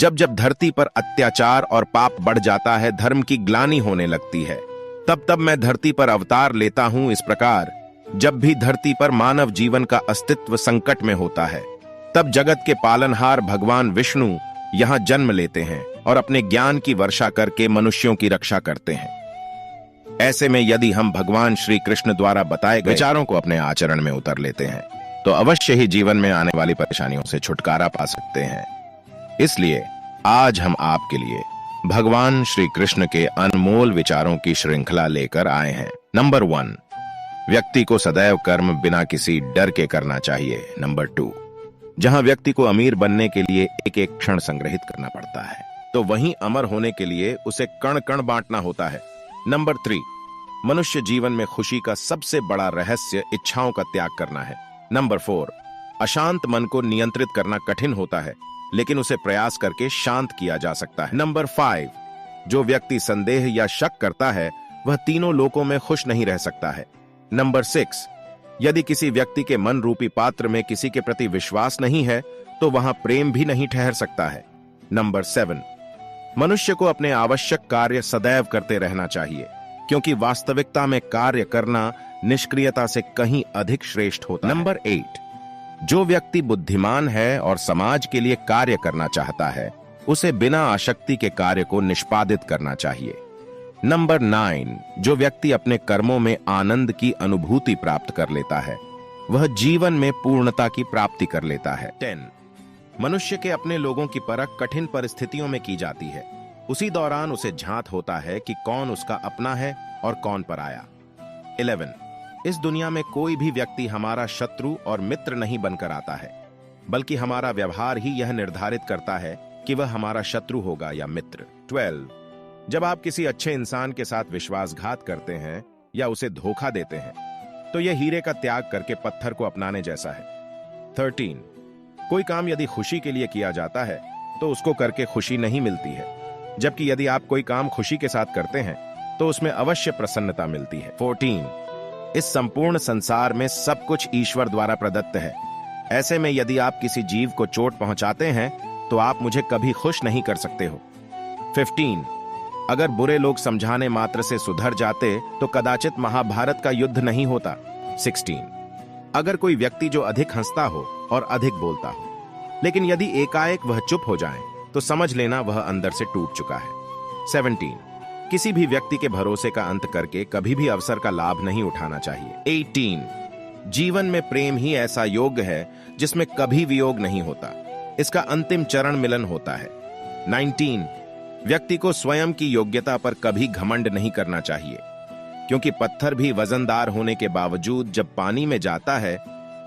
जब जब धरती पर अत्याचार और पाप बढ़ जाता है, धर्म की ग्लानि होने लगती है, तब तब मैं धरती पर अवतार लेता हूं। इस प्रकार जब भी धरती पर मानव जीवन का अस्तित्व संकट में होता है, तब जगत के पालनहार भगवान विष्णु यहां जन्म लेते हैं और अपने ज्ञान की वर्षा करके मनुष्यों की रक्षा करते हैं। ऐसे में यदि हम भगवान श्री कृष्ण द्वारा बताए गए विचारों को अपने आचरण में उतर लेते हैं, तो अवश्य ही जीवन में आने वाली परेशानियों से छुटकारा पा सकते हैं। इसलिए आज हम आपके लिए भगवान श्री कृष्ण के अनमोल विचारों की श्रृंखला लेकर आए हैं। नंबर 1, व्यक्ति को सदैव कर्म बिना किसी डर के करना चाहिए। नंबर 2, जहां व्यक्ति को अमीर बनने के लिए एक एक क्षण संग्रहित करना पड़ता है, तो वहीं अमर होने के लिए उसे कण कण बांटना होता है। नंबर 3, मनुष्य जीवन में खुशी का सबसे बड़ा रहस्य इच्छाओं का त्याग करना है। नंबर 4, अशांत मन को नियंत्रित करना कठिन होता है, लेकिन उसे प्रयास करके शांत किया जा सकता है। नंबर 5, जो व्यक्ति संदेह या शक करता है, वह तीनों लोकों में खुश नहीं रह सकता है। नंबर 6, यदि किसी व्यक्ति के मन रूपी पात्र में किसी के प्रति विश्वास नहीं है, तो वहां प्रेम भी नहीं ठहर सकता है। नंबर 7, मनुष्य को अपने आवश्यक कार्य सदैव करते रहना चाहिए, क्योंकि वास्तविकता में कार्य करना निष्क्रियता से कहीं अधिक श्रेष्ठ होता है। नंबर 8, जो व्यक्ति बुद्धिमान है और समाज के लिए कार्य करना चाहता है, उसे बिना आसक्ति के कार्य को निष्पादित करना चाहिए। नंबर 9, जो व्यक्ति अपने कर्मों में आनंद की अनुभूति प्राप्त कर लेता है, वह जीवन में पूर्णता की प्राप्ति कर लेता है। 10, मनुष्य के अपने लोगों की परख कठिन परिस्थितियों में की जाती है। उसी दौरान उसे झांत होता है कि कौन उसका अपना है और कौन पराया। 11, इस दुनिया में कोई भी व्यक्ति हमारा शत्रु और मित्र नहीं बनकर आता है, बल्कि हमारा व्यवहार ही यह निर्धारित करता है कि वह हमारा शत्रु होगा या मित्र। 12, जब आप किसी अच्छे इंसान के साथ विश्वासघात करते हैं या उसे धोखा देते हैं, तो यह हीरे का त्याग करके पत्थर को अपनाने जैसा है। 13, कोई काम यदि खुशी के लिए किया जाता है, तो उसको करके खुशी नहीं मिलती है, जबकि यदि आप कोई काम खुशी के साथ करते हैं, तो उसमें अवश्य प्रसन्नता मिलती है। 14, इस संपूर्ण संसार में सब कुछ ईश्वर द्वारा प्रदत्त है। ऐसे में यदि आप किसी जीव को चोट पहुंचाते हैं, तो आप मुझे कभी खुश नहीं कर सकते हो। 15, अगर बुरे लोग समझाने मात्र से सुधर जाते, तो कदाचित महाभारत का युद्ध नहीं होता। 16, अगर कोई व्यक्ति जो अधिक हंसता हो और अधिक बोलता हो, लेकिन यदि एकाएक वह चुप हो जाए, तो समझ लेना वह अंदर से टूट चुका है। 17, किसी भी व्यक्ति के भरोसे का अंत करके कभी भी अवसर का लाभ नहीं उठाना चाहिए। 18, जीवन में प्रेम ही ऐसा योग है जिसमें कभी वियोग नहीं होता, इसका अंतिम चरण मिलन होता है। 19, व्यक्ति को स्वयं की योग्यता पर कभी घमंड नहीं करना चाहिए, क्योंकि पत्थर भी वजनदार होने के बावजूद जब पानी में जाता है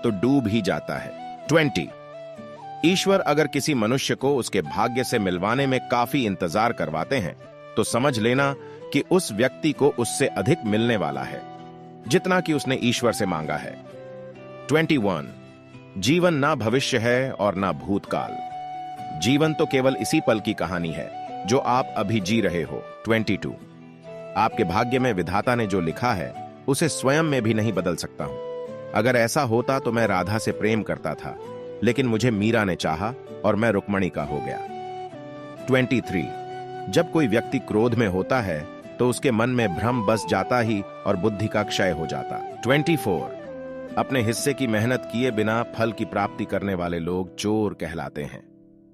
तो डूब ही जाता है। 20, ईश्वर अगर किसी मनुष्य को उसके भाग्य से मिलवाने में काफी इंतजार करवाते हैं, तो समझ लेना कि उस व्यक्ति को उससे अधिक मिलने वाला है, जितना कि उसने ईश्वर से मांगा है। 21, जीवन ना भविष्य है और ना भूतकाल, जीवन तो केवल इसी पल की कहानी है जो आप अभी जी रहे हो। 22, आपके भाग्य में विधाता ने जो लिखा है, उसे स्वयं में भी नहीं बदल सकता हूं। अगर ऐसा होता तो मैं राधा से प्रेम करता था, लेकिन मुझे मीरा ने चाहा और मैं रुक्मणी का हो गया। 23, जब कोई व्यक्ति क्रोध में होता है, तो उसके मन में भ्रम बस जाता ही और बुद्धि का क्षय हो जाता। 24, अपने हिस्से की मेहनत किए बिना फल की प्राप्ति करने वाले लोग चोर कहलाते हैं।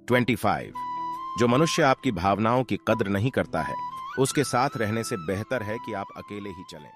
25, जो मनुष्य आपकी भावनाओं की कद्र नहीं करता है, उसके साथ रहने से बेहतर है कि आप अकेले ही चलें।